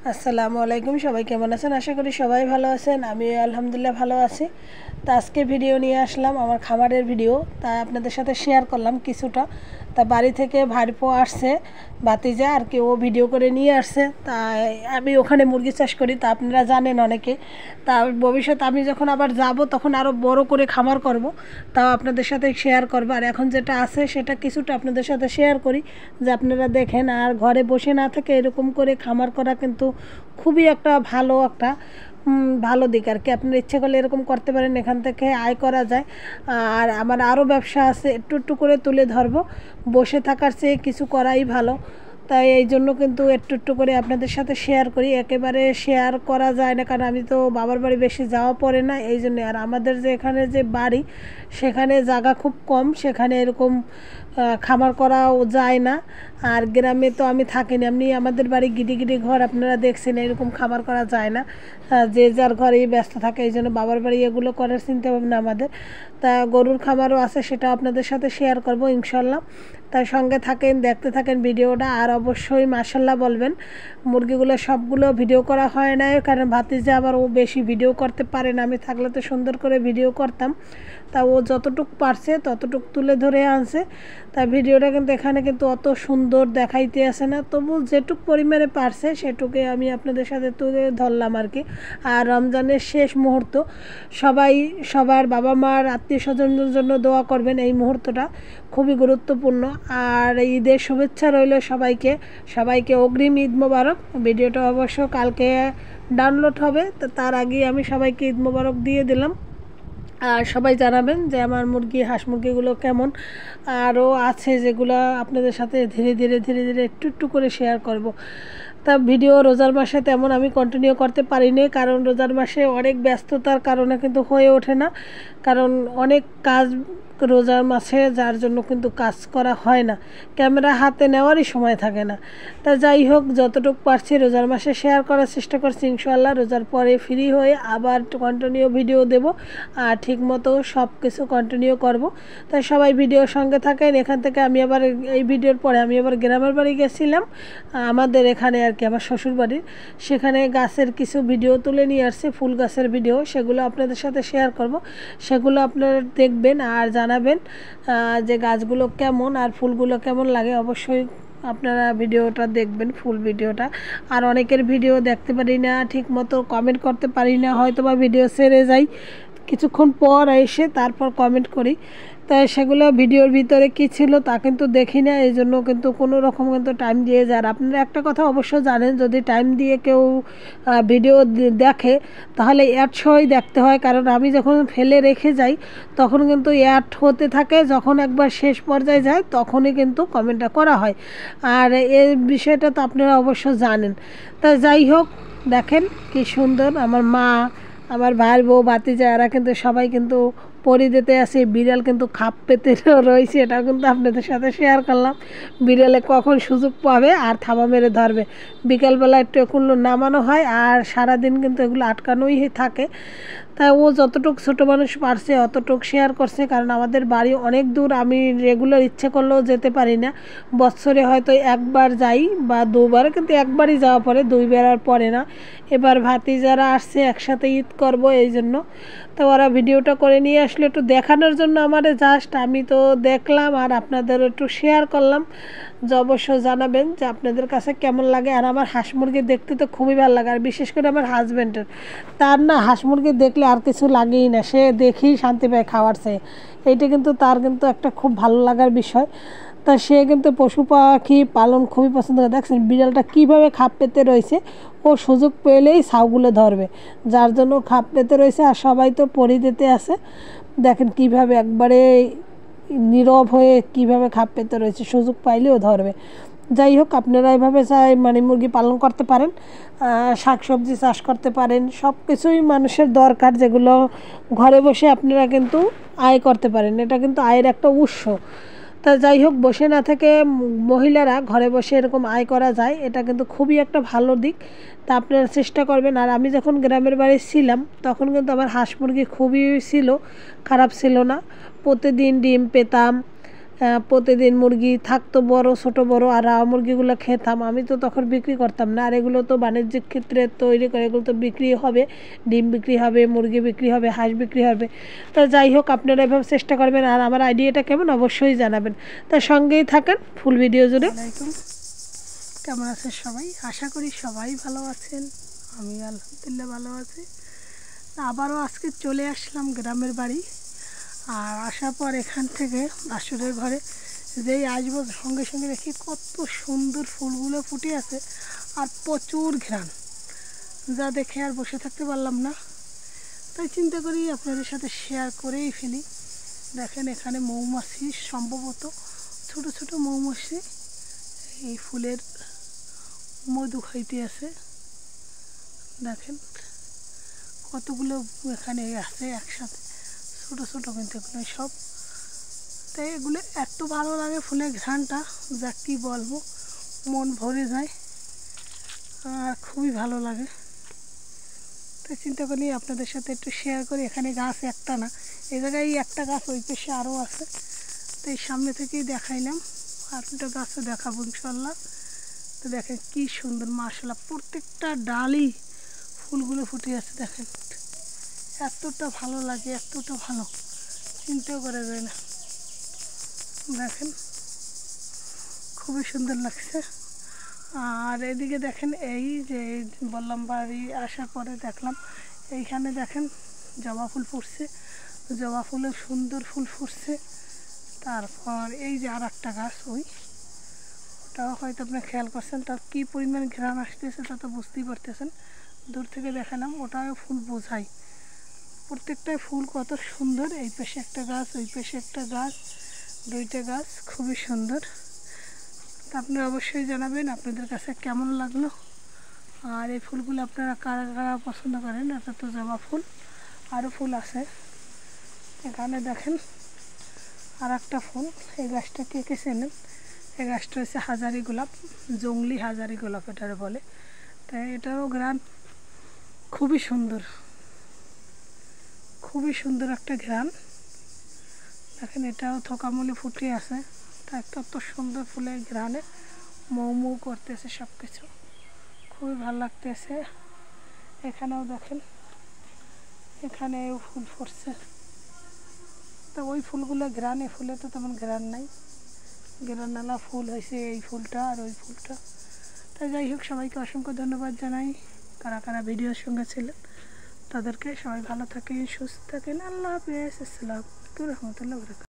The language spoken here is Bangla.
আসসালামু আলাইকুম। সবাই কেমন আছেন? আশা করি সবাই ভালো আছেন। আমি আলহামদুলিল্লাহ ভালো আছি। তা আজকে ভিডিও নিয়ে আসলাম আমার খামারের ভিডিও, তা আপনাদের সাথে শেয়ার করলাম কিছুটা। তা বাড়ি থেকে ভাইপো আসছে, ভাতিজা আর কি, ও ভিডিও করে নিয়ে আসছে। তা আমি ওখানে মুরগি চাষ করি, তা আপনারা জানেন অনেকে। তা ভবিষ্যতে আমি যখন আবার যাব তখন আরও বড় করে খামার করব, তাও আপনাদের সাথে শেয়ার করবো। আর এখন যেটা আছে সেটা কিছুটা আপনাদের সাথে শেয়ার করি, যে আপনারা দেখেন। আর ঘরে বসে না থেকে এরকম করে খামার করা কিন্তু খুবই একটা ভালো দিক আর কি। আপনার ইচ্ছে করলে এরকম করতে পারেন, এখান থেকে আয় করা যায়। আর আমার আরও ব্যবসা আছে, একটু একটু করে তুলে ধরবো। বসে থাকার চেয়ে কিছু করাই ভালো। তাই এই জন্য কিন্তু একটু একটু করে আপনাদের সাথে শেয়ার করি। একেবারে শেয়ার করা যায় না, কারণ আমি তো বাবার বাড়ি বেশি যাওয়া পড়ে না, এই জন্যে। আর আমাদের যে এখানে যে বাড়ি, সেখানে জায়গা খুব কম, সেখানে এরকম খামার করাও যায় না। আর গ্রামে তো আমি থাকিনি, এমনি আমাদের বাড়ি গিরি গিরি ঘর, আপনারা দেখছেন, এরকম খামার করা যায় না। যে যার ঘরেই ব্যস্ত থাকে, এই জন্য বাবার বাড়ি এগুলো করার চিন্তা ভাবনা আমাদের। তা গরুর খামারও আছে, সেটা আপনাদের সাথে শেয়ার করব ইনশাল্লাহ। তার সঙ্গে থাকেন, দেখতে থাকেন ভিডিওটা। আর অবশ্যই মাশাল্লাহ বলবেন। মুরগিগুলো সবগুলো ভিডিও করা হয় না, কারণ ভাতিজা আবার ও বেশি ভিডিও করতে পারে না। আমি থাকলে তো সুন্দর করে ভিডিও করতাম, তা ও যতটুক পারছে ততটুক তুলে ধরে আনছে। তা ভিডিওটা কিন্তু এখানে কিন্তু অত সুন্দর দেখাইতে আসে না, তবু যেটুক পরিমাণে পারছে সেটুকুই আমি আপনাদের সাথে তুলে ধরলাম আর কি। আর রমজানের শেষ মুহূর্ত, সবাই সবার বাবা মার আত্মীয় স্বজনদের জন্য দোয়া করবেন। এই মুহূর্তটা খুবই গুরুত্বপূর্ণ। আর ঈদের শুভেচ্ছা রইল সবাইকে, সবাইকে অগ্রিম ঈদ মোবারক। ভিডিওটা অবশ্য কালকে ডাউনলোড হবে, তো তার আগেই আমি সবাইকে ঈদ মোবারক দিয়ে দিলাম। আর সবাই জানাবেন যে আমার মুরগি, হাঁস মুরগিগুলো কেমন। আরও আছে যেগুলো আপনাদের সাথে ধীরে ধীরে ধীরে ধীরে একটু একটু করে শেয়ার করব। তা ভিডিও রোজার মাসে তেমন আমি কন্টিনিউ করতে পারিনি, কারণ রোজার মাসে অনেক ব্যস্ততার কারণে কিন্তু হয়ে ওঠে না, কারণ অনেক কাজ রোজার মাসে, যার জন্য কিন্তু কাজ করা হয় না, ক্যামেরা হাতে নেওয়ারই সময় থাকে না। তা যাই হোক, যতটুকু পারছি রোজার মাসে শেয়ার করার চেষ্টা করছি। ইনশাআল্লাহ রোজার পরে ফ্রি হয়ে আবার কন্টিনিউ ভিডিও দেব, আর ঠিক মতো সব কিছু কন্টিনিউ করব। তাই সবাই ভিডিওর সঙ্গে থাকেন। এখান থেকে আমি আবার এই ভিডিওর পরে আমি আবার গ্রামের বাড়ি গেছিলাম, আমাদের এখানে আর কি, আমার শ্বশুর বাড়ির। সেখানে গাছের কিছু ভিডিও তুলে নিয়ে আসছে, ফুল গাছের ভিডিও, সেগুলো আপনাদের সাথে শেয়ার করব। সেগুলো আপনারা দেখবেন আর জানাবেন যে গাছগুলো কেমন আর ফুলগুলো কেমন লাগে। অবশ্যই আপনারা ভিডিওটা দেখবেন, ফুল ভিডিওটা। আর অনেকের ভিডিও দেখতে পারি না ঠিক মতো, কমেন্ট করতে পারি না, হয়তো বা ভিডিও ছেড়ে যাই, কিছুক্ষণ পর এসে তারপর কমেন্ট করি। তাই সেগুলো ভিডিওর ভিতরে কী ছিল তা কিন্তু দেখি না, এই জন্য কিন্তু কোনো রকম কিন্তু টাইম দিয়ে যায়। আর আপনারা একটা কথা অবশ্য জানেন, যদি টাইম দিয়ে কেউ ভিডিও দেখে তাহলে অ্যাড সহই দেখতে হয়, কারণ আমি যখন ফেলে রেখে যাই তখন কিন্তু অ্যাড হতে থাকে, যখন একবার শেষ পর্যায়ে যায় তখনই কিন্তু কমেন্টটা করা হয়। আর এই বিষয়টা তো আপনারা অবশ্য জানেন। তা যাই হোক, দেখেন কি সুন্দর আমার মা, আমার ভাইয়ের বউ, ভাতিজা, এরা কিন্তু সবাই কিন্তু পরি দিতে আসে। বিড়াল কিন্তু খাপ পেতে রয়েছে, এটাও কিন্তু আপনাদের সাথে শেয়ার করলাম। বিড়ালে কখন সুযোগ পাবে আর থাবা মেরে ধরবে। বিকালবেলা একটু এগুলো নামানো হয়, আর সারাদিন কিন্তু এগুলো আটকানোই থাকে। তাই ও যতটুকু ছোটো মানুষ পারছে অতটুকু শেয়ার করছে, কারণ আমাদের বাড়ি অনেক দূর, আমি রেগুলার ইচ্ছে করলেও যেতে পারি না। বছরে হয়তো একবার যাই বা দুবার, কিন্তু একবারই যাওয়া পড়ে, দুইবার আর পড়ে না। এবার ভাতিজারা আসছে, একসাথে ঈদ করব, এই জন্য তো ওরা ভিডিওটা করে নিয়ে আসলে একটু দেখানোর জন্য আমারে, জাস্ট আমি তো দেখলাম আর আপনাদের একটু শেয়ার করলাম। যে অবশ্য জানাবেন যে আপনাদের কাছে কেমন লাগে। আর আমার হাঁস মুরগি দেখতে তো খুবই ভালো লাগে, আর বিশেষ করে আমার হাজব্যান্ডের, তার না হাঁস মুরগি দেখলে আর কিছু লাগেই না, সে দেখেই শান্তি পায় খাওয়ার চেয়ে। এইটা কিন্তু তার কিন্তু একটা খুব ভালো লাগার বিষয়। তা সে কিন্তু পশু পাখি পালন খুবই পছন্দ করে। দেখছেন বিড়ালটা কীভাবে খাপ পেতে রয়েছে, ও সুযোগ পেলেই ছাউগুলো ধরবে, যার জন্য খাপ পেতে রয়েছে। আর সবাই তো পরি দিতে আসে, দেখেন কিভাবে একবারে নীরব হয়ে কিভাবে খাপ পেতে রয়েছে, সুযোগ পাইলেও ধরবে। যাই হোক, আপনারা এভাবে চাই মানে মুরগি পালন করতে পারেন, শাকসবজি চাষ করতে পারেন, সব কিছুই মানুষের দরকার, যেগুলো ঘরে বসে আপনারা কিন্তু আয় করতে পারেন। এটা কিন্তু আয়ের একটা উৎস। তা যাই হোক, বসে না থেকে মহিলারা ঘরে বসে এরকম আয় করা যায়, এটা কিন্তু খুবই একটা ভালো দিক। তা আপনারা চেষ্টা করবেন। আর আমি যখন গ্রামের বাড়ি ছিলাম তখন কিন্তু আমার হাঁস মুরগি খুবই ছিল, খারাপ ছিল না, প্রতিদিন ডিম পেতাম, প্রতিদিন মুরগি থাকতো বড় ছোট বড়, আর মুরগিগুলো খেতাম। আমি তো তখন বিক্রি করতাম না, আর এগুলো তো বাণিজ্যিক ক্ষেত্রে তৈরি করে, এগুলো তো বিক্রি হবে, ডিম বিক্রি হবে, মুরগি বিক্রি হবে, হাঁস বিক্রি হবে। তো যাই হোক, আপনারা এভাবে চেষ্টা করবেন, আর আমার আইডিয়াটা কেমন অবশ্যই জানাবেন। তার সঙ্গেই থাকেন ফুল ভিডিও জুড়ে। কেমন আছেন সবাই? আশা করি সবাই ভালো আছেন। আমি আলহামদুলিল্লাহ ভালো আছি। আবারও আজকে চলে আসলাম গ্রামের বাড়ি, আর আসার পর এখান থেকে বাসুরের ঘরে যেই আসবো সঙ্গে সঙ্গে দেখি কত সুন্দর ফুলগুলো ফুটে আছে আর প্রচুর ঘ্রাণ, যা দেখে আর বসে থাকতে পারলাম না। তাই চিন্তা করি আপনাদের সাথে শেয়ার করেই ফেলি। দেখেন এখানে মৌমাছি, সম্ভবত ছোট ছোট মৌমাছি এই ফুলের মধু খাইতে আছে। দেখেন কতগুলো এখানে আছে একসাথে, ছোটো ছোটো কিন্তু এগুলো সব। তাই এগুলো এত ভালো লাগে ফুলের ঘ্রাণটা, যা কী বলবো, মন ভরে যায় আর খুবই ভালো লাগে। তাই চিন্তা করি আপনাদের সাথে একটু শেয়ার করি। এখানে গাছ একটা না, এই জায়গায় একটা গাছ, ওই পাশে আরও আছে। তো এই সামনে থেকেই দেখাইলাম, আর দুটো গাছও দেখাবো ইনশাল্লাহ। তো দেখেন কি সুন্দর, মাশাআল্লাহ প্রত্যেকটা ডালই ফুলগুলো ফুটে আছে। দেখেন এতটা ভালো লাগে, এতটা ভালো চিন্তাও করা যায় না। দেখেন খুবই সুন্দর লাগছে। আর এদিকে দেখেন, এই যে বললাম বাড়ি আসার পরে দেখলাম এইখানে দেখেন জবা ফুল ফুটছে, জবা ফুলের সুন্দর ফুল ফুটছে। তারপর এই যে আর একটা গাছ, ওটাও হয়তো আপনি খেয়াল করছেন, তার কী পরিমাণ ঘ্রাণ আসতেছে তা তো বুঝতেই পারতেছেন। দূর থেকে দেখালাম, ওটাও ফুল বোঝাই। প্রত্যেকটাই ফুল কত সুন্দর। এই পাশে একটা গাছ, ওই পাশে একটা গাছ, দুইটা গাছ খুবই সুন্দর। তা আপনারা অবশ্যই জানাবেন আপনাদের কাছে কেমন লাগলো। আর এই ফুলগুলো আপনারা কারা কারা পছন্দ করেন। এটা তো জবা ফুল, আরও ফুল আছে এখানে। দেখেন আর একটা ফুল, এই গাছটা কে কে চেনেন? এই গাছটা হচ্ছে হাজারি গোলাপ, জংলি হাজারি গোলাপ এটার বলে। তাই এটারও ঘ্রাণ খুবই সুন্দর, খুবই সুন্দর একটা ঘ্রাণ। দেখেন এটাও থোকামূলে ফুটে আছে, তাই কত সুন্দর ফুলের ঘ্রাণে মৌ মৌ করতেছে সব কিছু, খুবই ভালো লাগতেছে। এখানেও দেখেন, এখানেও ফুল ফুটছে। তো ওই ফুলগুলো ঘ্রাণ, এই ফুলে তো তেমন ঘ্রাণ নাই, ঘ্রাণওয়ালা ফুল হয়েছে এই ফুলটা আর ওই ফুলটা। তাই যাই হোক, সবাইকে অসংখ্য ধন্যবাদ জানাই কারা কারা ভিডিওর সঙ্গে ছিলেন তাদেরকে। সবাই ভালো থাকেন, সুস্থ থাকেন। আল্লাহ হাফেজ। আসসালামু আলাইকুম রহমতুল্লাহ।